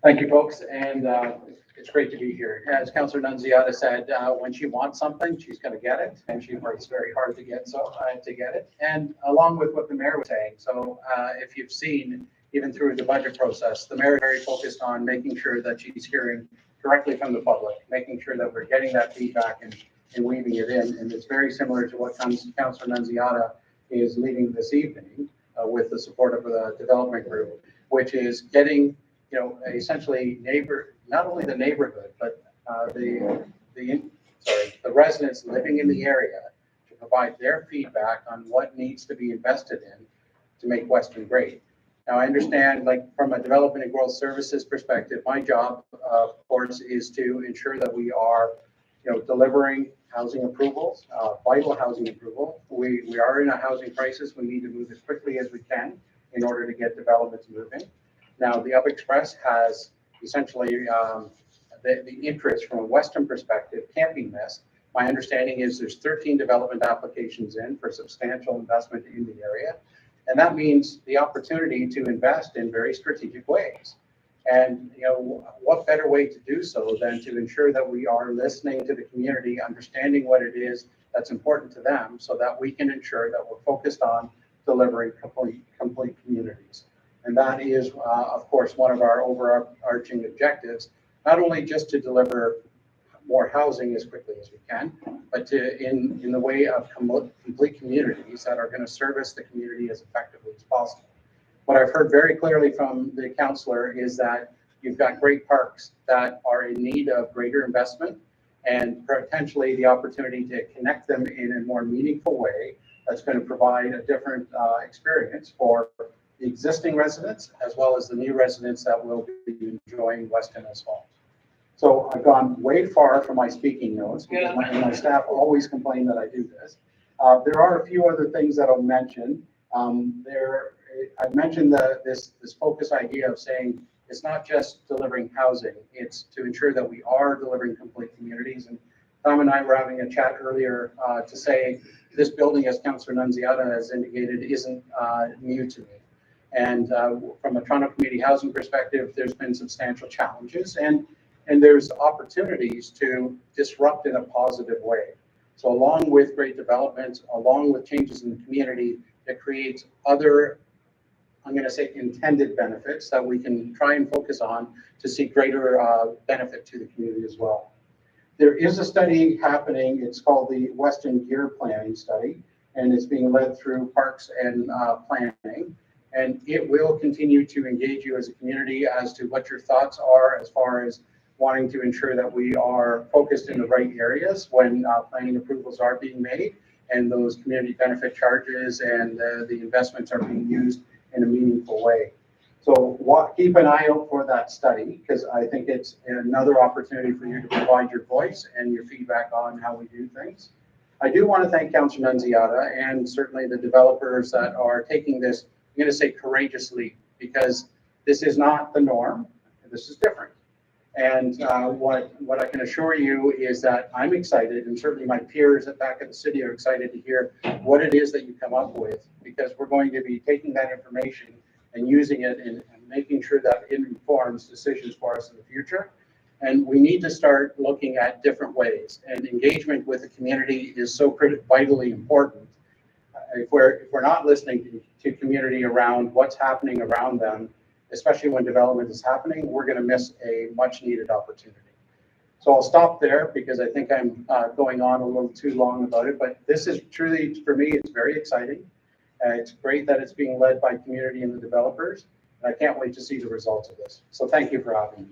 Thank you, folks, and it's great to be here. As Councillor Nunziata said, when she wants something, she's going to get it, and she works very hard to get it. And along with what the mayor was saying, so if you've seen, even through the budget process, the mayor is very focused on making sure that she's hearing directly from the public, making sure that we're getting that feedback and weaving it in. And it's very similar to what Councillor Nunziata is leading this evening with the support of the development group, which is getting, essentially not only the neighborhood, but the residents living in the area to provide their feedback on what needs to be invested in to make Weston great. Now, I understand, like from a development and growth services perspective, my job, of course, is to ensure that we are, delivering housing approvals, vital housing approval. We are in a housing crisis. We need to move as quickly as we can in order to get developments moving. Now, the Up Express has essentially the interest from a Western perspective can't be missed. My understanding is there's 13 development applications in for substantial investment in the area. And that means the opportunity to invest in very strategic ways. And, what better way to do so than to ensure that we are listening to the community, understanding what it is that's important to them so that we can ensure that we're focused on delivering complete communities. And that is, of course, one of our overarching objectives, not only just to deliver more housing as quickly as we can, but to in the way of complete communities that are going to service the community as effectively as possible. What I've heard very clearly from the councillor is that you've got great parks that are in need of greater investment and potentially the opportunity to connect them in a more meaningful way that's going to provide a different experience for the existing residents as well as the new residents that will be enjoying Weston as well. So I've gone way far from my speaking notes because my staff always complain that I do this. There are a few other things that I'll mention. I've mentioned this focus idea of saying it's not just delivering housing, it's to ensure that we are delivering complete communities. And Tom and I were having a chat earlier to say this building, as Councillor Nunziata has indicated, isn't new to me. And from a Toronto Community Housing perspective, there's been substantial challenges and there's opportunities to disrupt in a positive way. So along with great developments, along with changes in the community, it creates other, I'm going to say, intended benefits that we can try and focus on to see greater benefit to the community as well. There is a study happening. It's called the Weston Gear Planning Study, and it's being led through Parks and Planning. And it will continue to engage you as a community as to what your thoughts are as far as wanting to ensure that we are focused in the right areas when planning approvals are being made and those community benefit charges and the investments are being used in a meaningful way. So keep an eye out for that study because I think it's another opportunity for you to provide your voice and your feedback on how we do things. I do want to thank Councillor Nunziata and certainly the developers that are taking this, I'm going to say, courageous leap because this is not the norm. This is different. And what I can assure you is that I'm excited, and certainly my peers back at the city are excited to hear what it is that you come up with, because we're going to be taking that information and using it and making sure that it informs decisions for us in the future. And we need to start looking at different ways. And engagement with the community is so vitally important. If we're not listening to community around what's happening around them, especially when development is happening, we're going to miss a much needed opportunity. So I'll stop there because I think I'm going on a little too long about it, but this is truly, for me, it's very exciting. It's great that it's being led by community and the developers. And I can't wait to see the results of this. So thank you for having me.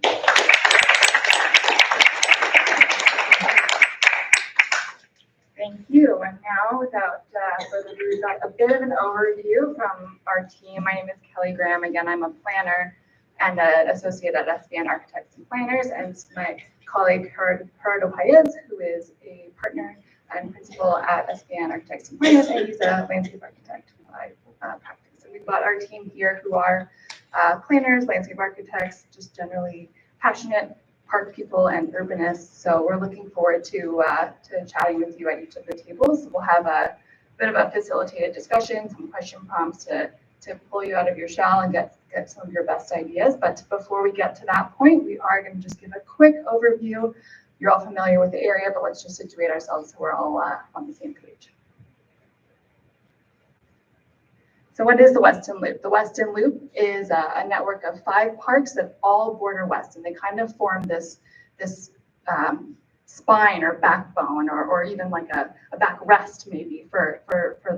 Thank you. And now, without further ado, we've got a bit of an overview from our team. My name is Kelly Graham. Again, I'm a planner and an associate at SBN Architects and Planners, and my colleague Gerardo Paez, who is a partner and principal at SBN Architects and Planners, and he's a landscape architect by practice. So we've got our team here who are planners, landscape architects, just generally passionate park people and urbanists. So we're looking forward to chatting with you at each of the tables. We'll have a bit of a facilitated discussion, some question prompts to to pull you out of your shell and get some of your best ideas. But before we get to that point, we are going to just give a quick overview. You're all familiar with the area, but let's just situate ourselves so we're all on the same page. So what is the Weston Loop? The Weston Loop is a network of 5 parks that all border Weston. They kind of form this spine or backbone or even like a backrest maybe for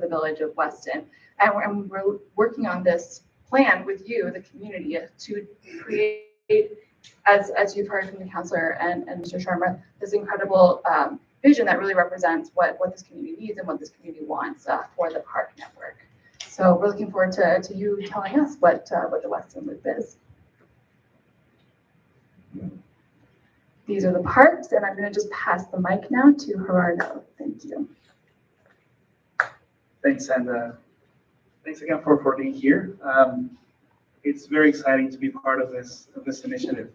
the village of Weston. And we're working on this plan with you, the community, to create, as you've heard from the councillor and Mr. Sharma, this incredible vision that really represents what this community needs and what this community wants for the park network. So we're looking forward to you telling us what the Weston Loop is. These are the parks, and I'm going to just pass the mic now to Gerardo. Thank you. Thanks, and thanks again for being here. It's very exciting to be part of this initiative.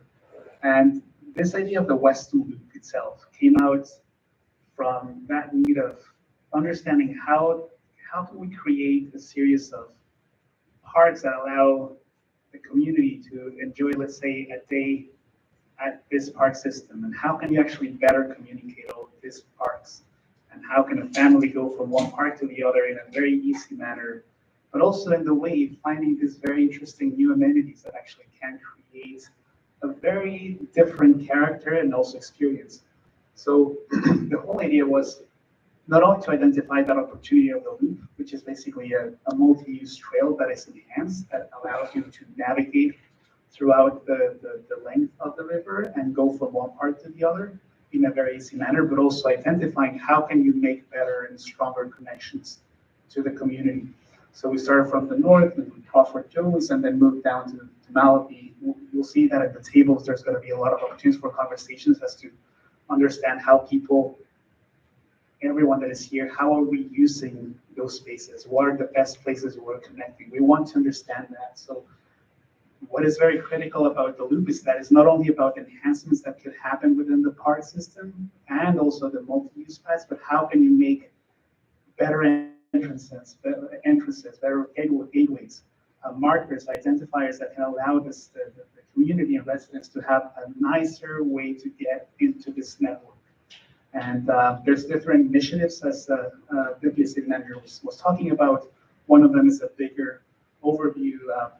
And this idea of the Weston Loop itself came out from that need of understanding how can we create a series of parks that allow the community to enjoy, let's say, a day at this park system, and how can you actually better communicate all of these parks, and how can a family go from one park to the other in a very easy manner, but also in the way finding these very interesting new amenities that actually can create a very different character and also experience. So the whole idea was not only to identify that opportunity of the loop, which is basically a multi-use trail that is enhanced, that allows you to navigate throughout the length of the river and go from one part to the other in a very easy manner, but also identifying how can you make better and stronger connections to the community. So we started from the north with Crawford Jones and then moved down to Malapi. You'll see that at the tables, there's going to be a lot of opportunities for conversations as to understand how people, everyone that is here, how are we using those spaces? What are the best places we're connecting? We want to understand that. So what is very critical about the loop is that it's not only about enhancements that could happen within the park system and also the multi-use paths, but how can you make better entrances, better gateways, markers, identifiers that can allow the community and residents to have a nicer way to get into this network. And there's different initiatives, as the Deputy City Manager was talking about. One of them is a bigger overview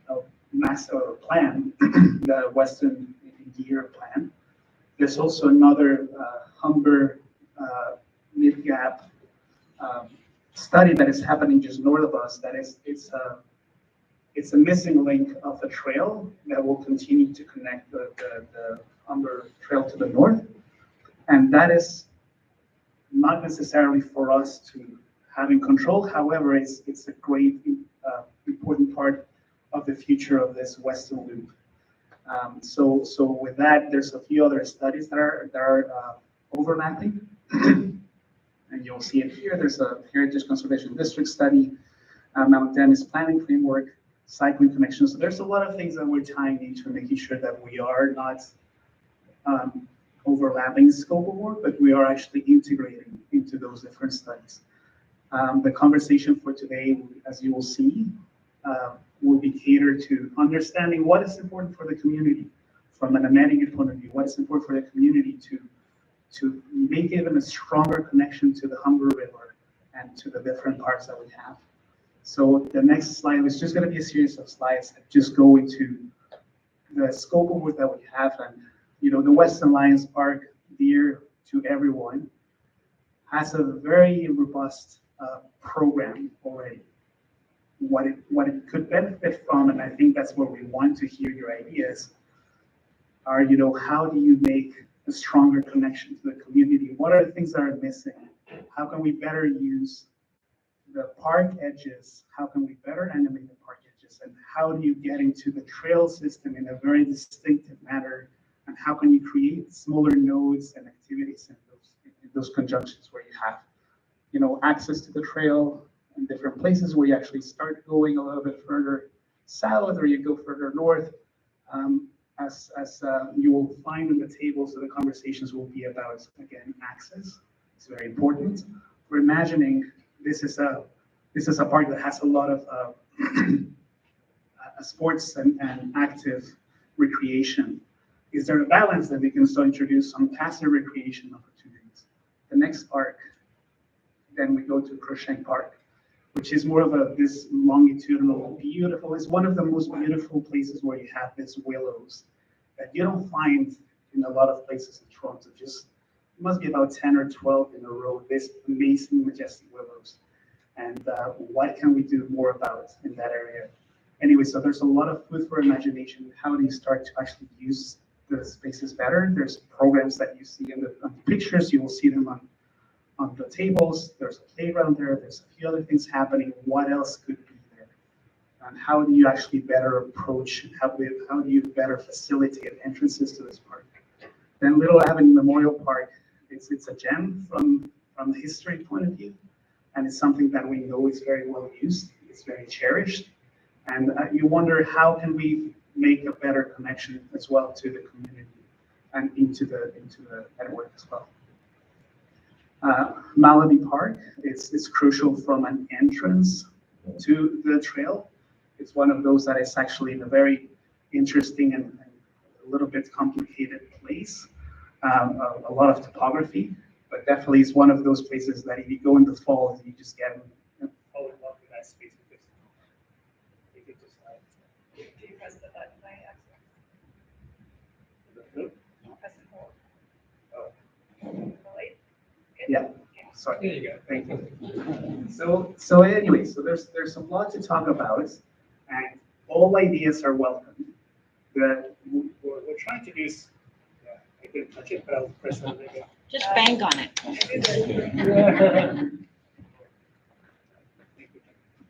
of master plan, the Western Gear plan. There's also another Humber mid-gap study that is happening just north of us. That is, it's a missing link of the trail that will continue to connect the Humber Trail to the north, and that is not necessarily for us to have in control. However, it's a great important part of the future of this Western Loop. So with that, there's a few other studies that are overlapping, and you'll see it here. There's a Heritage Conservation District study, Mount Dennis Planning Framework, cycling connections. So there's a lot of things that we're tying into, making sure that we are not overlapping scope of work, but we are actually integrating into those different studies. The conversation for today, as you will see, will be catered to understanding what is important for the community from an amenity point of view, what is important for the community to make even a stronger connection to the Humber River and to the different parts that we have. So the next slide is just going to be a series of slides that just go into the scope of work that we have. And the Western Lions Park, dear to everyone, has a very robust program already. What it could benefit from, and I think that's where we want to hear your ideas, are, how do you make a stronger connection to the community? What are the things that are missing? How can we better use the park edges? How can we better animate the park edges? And how do you get into the trail system in a very distinctive manner? And how can you create smaller nodes and activities in those conjunctions where you have, access to the trail in different places where you actually start going a little bit further south or you go further north. As you will find in the tables, so the conversations will be about, again, access. It's very important. We're imagining this is a park that has a lot of sports and active recreation? Is there a balance that we can still introduce some passive recreation opportunities? The next park, then we go to Cruikshank Park, which is more of this longitudinal, beautiful, it's one of the most beautiful places where you have these willows that you don't find in a lot of places in Toronto. Just, it must be about 10 or 12 in a row, this amazing, majestic willows. And what can we do more about in that area? Anyway, so there's a lot of food for imagination. How do you start to actually use the spaces better? There's programs that you see on the pictures, you will see them on the tables. There's a playground there, there's a few other things happening. What else could be there? And how do you actually better approach, how do you better facilitate entrances to this park? Then Little Avenue Memorial Park, it's a gem from the history point of view. And it's something that we know is very well used, it's very cherished. And you wonder, how can we make a better connection as well to the community and into the network as well. Malady Park is crucial from an entrance to the trail. It's one of those that is actually in a very interesting and a little bit complicated place. A lot of topography, but definitely it's one of those places that if you go in the fall, you just get fall in love with that space. Do you press the button by accident? Press and hold. Really? Good? Yeah. Sorry. There you go. Thank you. So anyway, so there's a lot to talk about, and all ideas are welcome. What we're trying to do is, I didn't touch it, but I'll press it again. Just bang on it.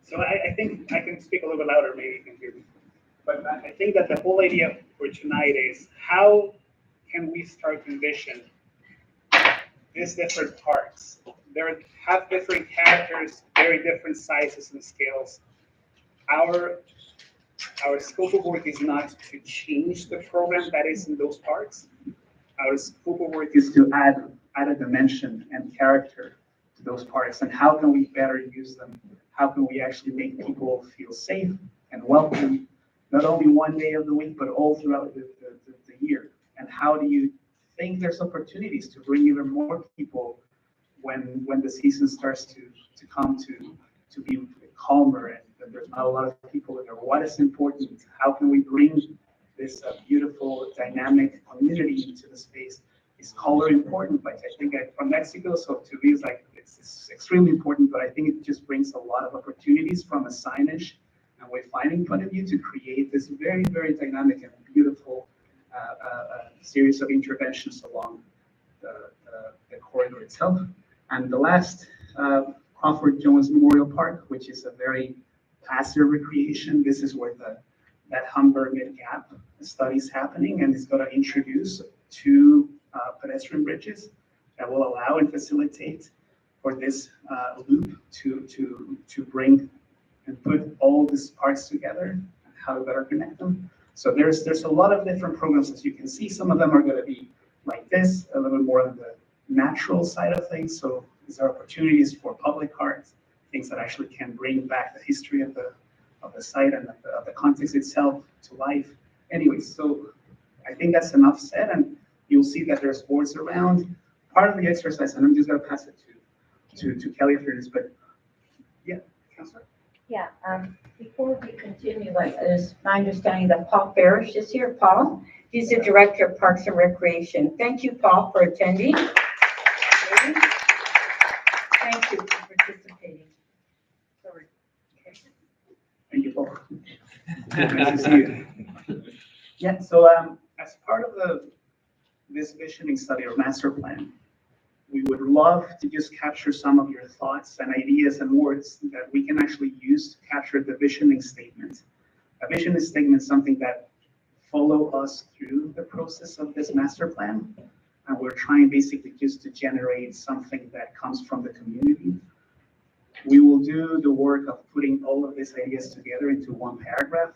So I think I can speak a little bit louder, maybe you can hear me. But I think that the whole idea for tonight is, how can we start to envision these different parts? They have different characters, very different sizes and scales. Our scope of work is not to change the program that is in those parts. Our scope of work is to add a dimension and character to those parts. And how can we better use them? How can we actually make people feel safe and welcome, not only one day of the week, but all throughout the year? And how do you think there's opportunities to bring even more people when the season starts to come to be calmer and there's not a lot of people in there? What is important? How can we bring this beautiful, dynamic community into the space? Is color important? Like, I think from Mexico, so to me, it's extremely important, but I think it just brings a lot of opportunities from a signage and wayfinding point of view to create this very, very dynamic and beautiful series of interventions along the corridor itself. And the last, Crawford Jones Memorial Park, which is a very passive recreation. This is where that Humber Mid-Gap study is happening, and it's going to introduce two pedestrian bridges that will allow and facilitate for this loop to bring and put all these parts together and how to better connect them. So there's a lot of different programs, as you can see. Some of them are going to be like this, a little bit more on the natural side of things. So these are opportunities for public art, things that actually can bring back the history of the site and of the context itself to life. Anyway, so I think that's enough said, and you'll see that there's boards around. Part of the exercise, and I'm just going to pass it to Kelly after this, but yeah, Councilor. Yeah, before we continue, it's my understanding that Paul Parrish is here. Paul, he's the Director of Parks and Recreation. Thank you, Paul, for attending. Thank you for participating. Sorry. Okay. Thank you, Paul. Nice to see you. Yeah, so as part of this visioning study or master plan, we would love to just capture some of your thoughts and ideas and words that we can actually use to capture the visioning statement. A visioning statement is something that follow us through the process of this master plan. And we're trying basically just to generate something that comes from the community. We will do the work of putting all of these ideas together into one paragraph.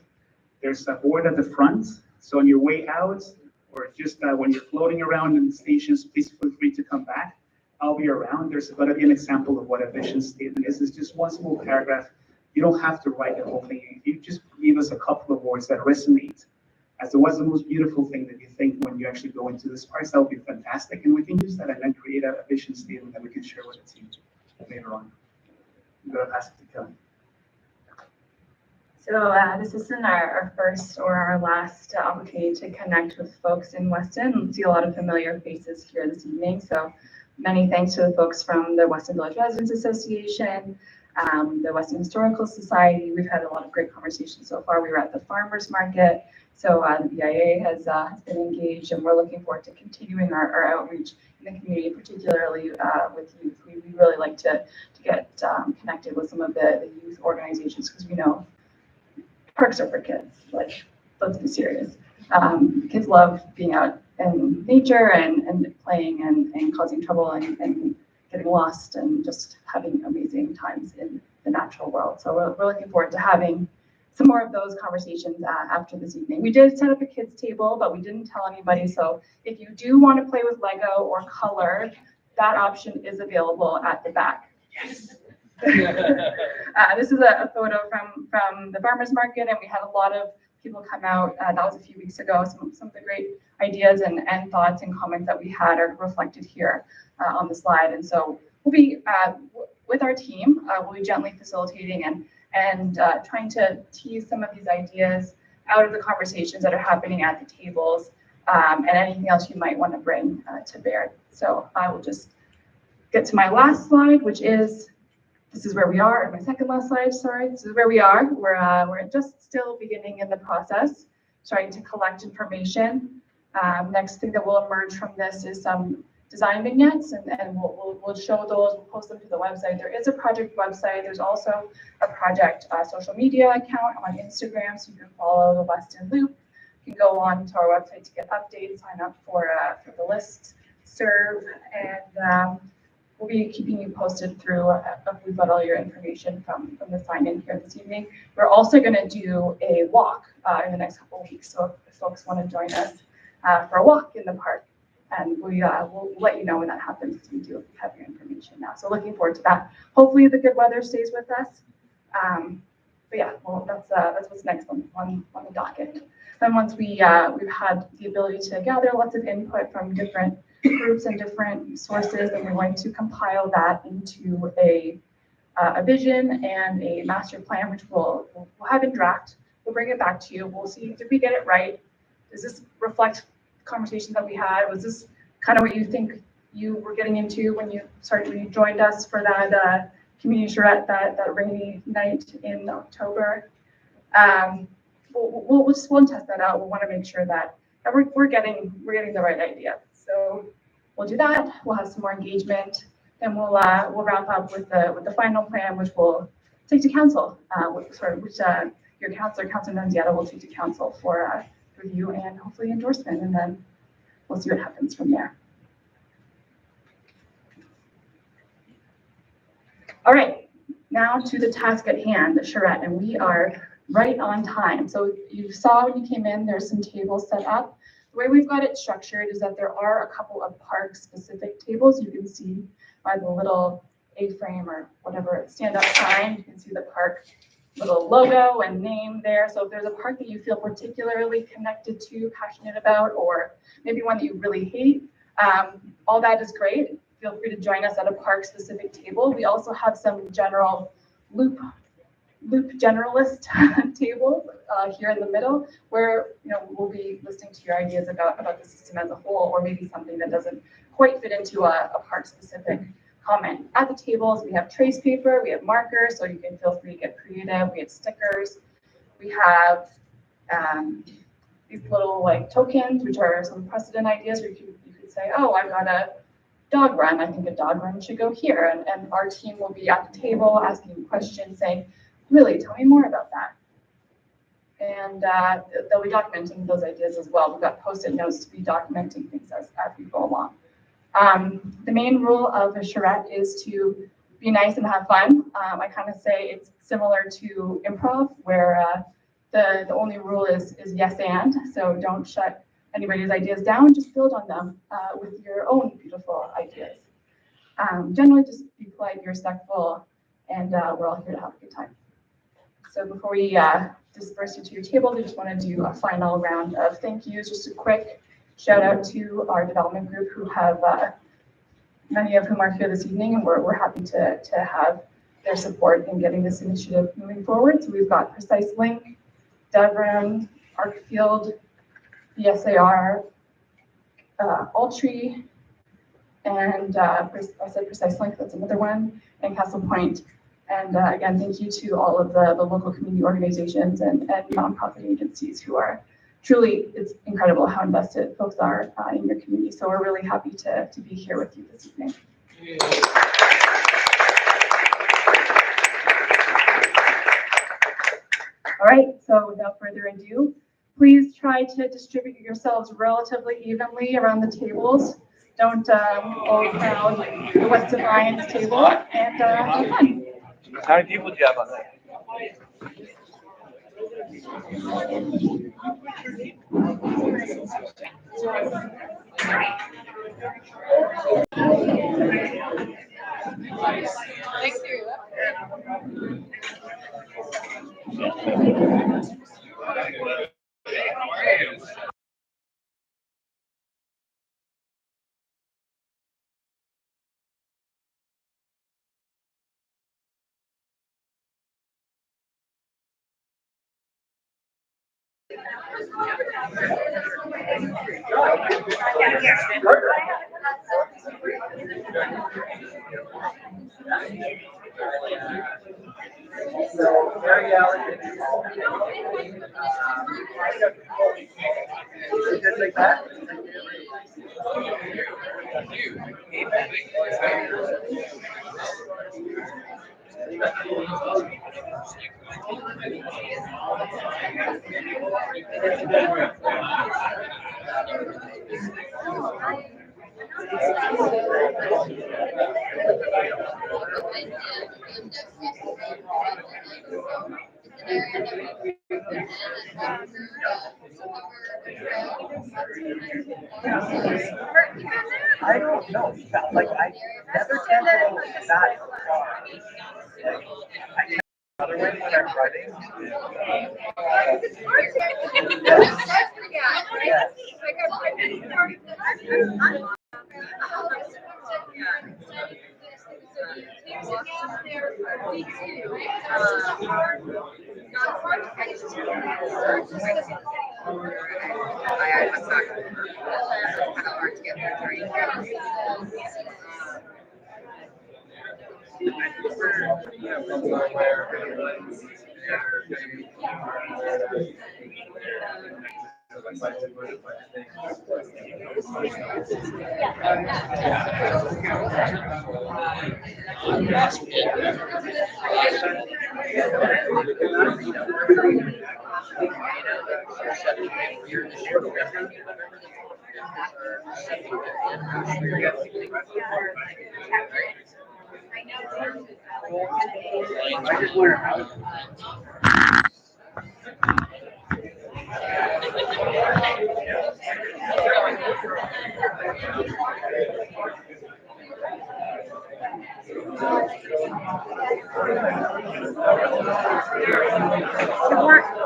There's a board at the front. So on your way out, or just when you're floating around in the stations, please feel free to come back. I'll be around. There's going to be an example of what a vision statement is. It's just one small paragraph. You don't have to write the whole thing. You just give us a couple of voice that resonates as to what's the most beautiful thing that you think when you actually go into this park. That would be fantastic, and we can use that and then create a vision statement that we can share with the team later on. I'm going to pass it to Kelly. So this isn't our first or our last opportunity to connect with folks in Weston. We see a lot of familiar faces here this evening. So many thanks to the folks from the Weston Village Residents Association, the Weston Historical Society. We've had a lot of great conversations so far. We were at the farmers market. So the BIA has been engaged, and we're looking forward to continuing our outreach in the community, particularly with youth. We really like to get connected with some of the youth organizations, because we know parks are for kids. Like, let's be serious. Kids love being out in nature and playing and causing trouble and getting lost and just having amazing times in the natural world. So we're looking forward to having some more of those conversations after this evening. We did set up a kids table, but we didn't tell anybody. So if you do want to play with Lego or color, that option is available at the back. Yes. This is a photo from the farmers market, and we had a lot of people come out. That was a few weeks ago. Some of the great ideas and thoughts and comments that we had are reflected here on the slide. And so we'll be with our team. We'll be gently facilitating and trying to tease some of these ideas out of the conversations that are happening at the tables, and anything else you might want to bring to bear. So I will just get to my last slide, which is, this is where we are. My second last slide, sorry. This is where we are. We're just still beginning in the process, starting to collect information. Next thing that will emerge from this is some design vignettes, and we'll show those. We'll post them to the website. There is a project website. There's also a project social media account on Instagram, so you can follow the Weston Loop. You can go on to our website to get updates, sign up for the list, serve, and we'll be keeping you posted through if we've got all your information from the sign-in here this evening. We're also going to do a walk in the next couple of weeks. So if folks want to join us for a walk in the park, and we'll let you know when that happens, because we do have your information now. So looking forward to that. Hopefully the good weather stays with us. But yeah, well, that's what's next on the docket. Then once we've had the ability to gather lots of input from different groups and different sources, and we're going to compile that into a vision and a master plan, which we'll have in draft. We'll bring it back to you. We'll see, did we get it right? Does this reflect conversations that we had? Was this kind of what you think you were getting into when you joined us for that community charrette that rainy night in October? We'll test that out. We'll want to make sure that we're getting the right idea. So we'll do that. We'll have some more engagement, and we'll wrap up with the final plan, which we'll take to council. Which your Councilor Nunziata, will take to council for review and hopefully endorsement, and then we'll see what happens from there. All right, now to the task at hand, the charrette, and we are right on time. So you saw when you came in, there's some tables set up. The way we've got it structured is that there are a couple of park-specific tables. You can see by the little A-frame or whatever stand-up sign, you can see the park little logo and name there. So if there's a park that you feel particularly connected to, passionate about, or maybe one that you really hate, all that is great. Feel free to join us at a park-specific table. We also have some general loop generalist tables here in the middle, where we'll be listening to your ideas about the system as a whole, or maybe something that doesn't quite fit into a park-specific comment. At the tables, we have trace paper, we have markers, so you can feel free to get creative. We have stickers. We have these little tokens, which are some precedent ideas where you could say, oh, I've got a dog run. I think a dog run should go here. And our team will be at the table asking questions, saying, really, tell me more about that. And they'll be documenting those ideas as well. We've got Post-it notes to be documenting things as we go along. The main rule of a charrette is to be nice and have fun. I kind of say it's similar to improv, where the only rule is yes and. So don't shut anybody's ideas down, just build on them with your own beautiful ideas. Generally, just be polite, be respectful, and we're all here to have a good time. So before we disperse you to your table, we just want to do a final round of thank yous. Just a quick shout out to our development group who have, many of whom are here this evening, and we're happy to have their support in getting this initiative moving forward. So we've got Precise Link, Devram, Arkfield, the SAR, Alltree, and I said Precise Link, that's another one, and Castle Point. And again, thank you to all of the local community organizations and nonprofit agencies who are truly, it's incredible how invested folks are in your community. So we're really happy to be here with you this evening. All right, so without further ado, please try to distribute yourselves relatively evenly around the tables. Don't all crowd the Weston Lions table, and have fun. How many people do you have on that? I don't know. Like I never tend to go that far. I tend other way when I'm writing.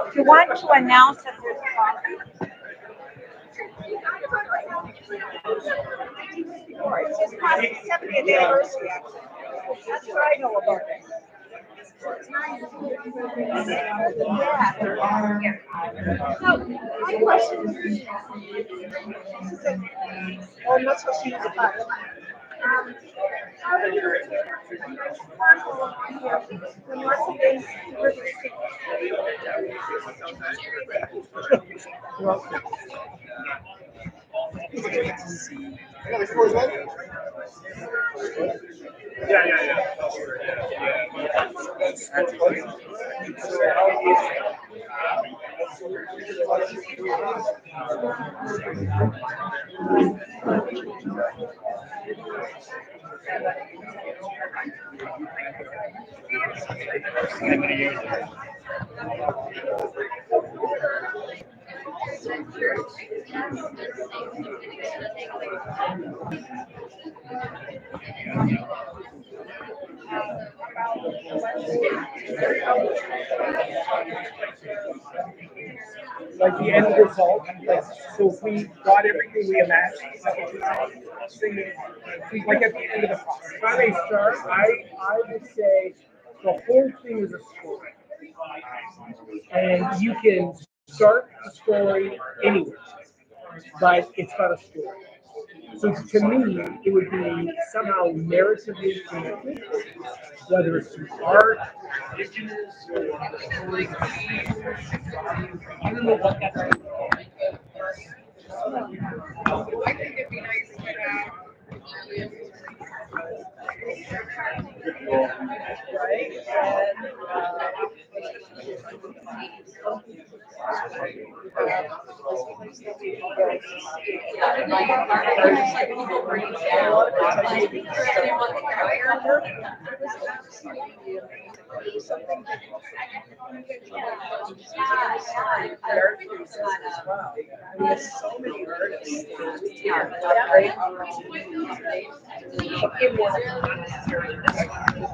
If you want to announce that there's coffee. It's his 70th anniversary, actually. That's what I know about it. Yeah. So, my question is, I'm not supposed to use the button. How do you when what's against like the end result. Like, so if we got everything we imagined, is that what you're saying? Like at the end of the process. If I may start, I would say the whole thing is a story. And you can start a story anywhere, but it's got a story. So to me, it would be somehow narratively connected, whether it's through art, indigenous, or story. I don't know what that's like. I think it'd be nice to have. Right? Something that art pieces as well. I mean, there's so many artists. Great opportunities. It wasn't necessarily this one.